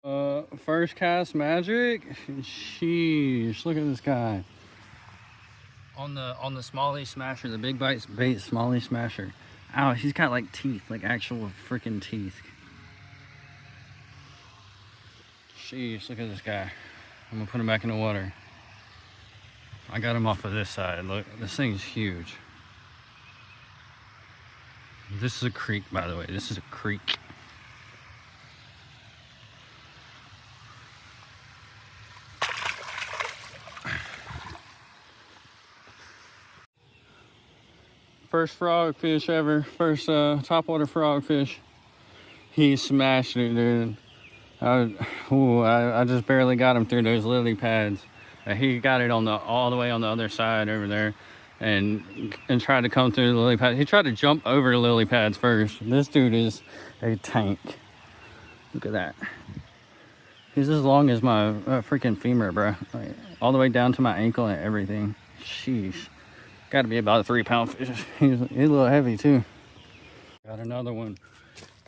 First cast magic. Sheesh, look at this guy. On the Smallie Smasher, the big bite bait Smallie Smasher. Ow, he's got like teeth, like actual freaking teeth. Sheesh, look at this guy. I'm gonna put him back in the water. I got him off of this side. Look, this thing's huge. This is a creek, by the way. This is a creek. First frogfish ever. First topwater frogfish. He smashed it, dude. I just barely got him through those lily pads. He got it on all the way on the other side over there, and tried to come through the lily pads. He tried to jump over the lily pads first. This dude is a tank. Look at that. He's as long as my freaking femur, bro. Like, all the way down to my ankle and everything. Sheesh. Got to be about a 3-pound fish. He's a little heavy too. Got another one.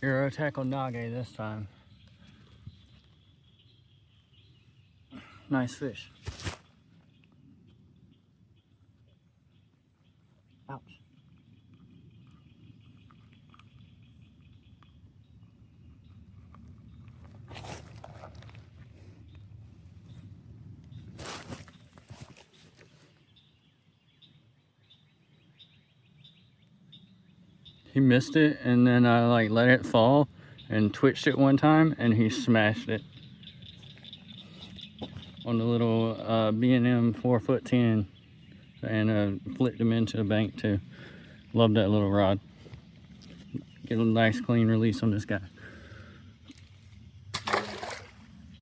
Euro tackle nage this time. Nice fish. Ouch. He missed it, and then I like let it fall and twitched it one time, and he smashed it on the little B&M 4'10", and flipped him into the bank too. Love that little rod. Get a nice clean release on this guy.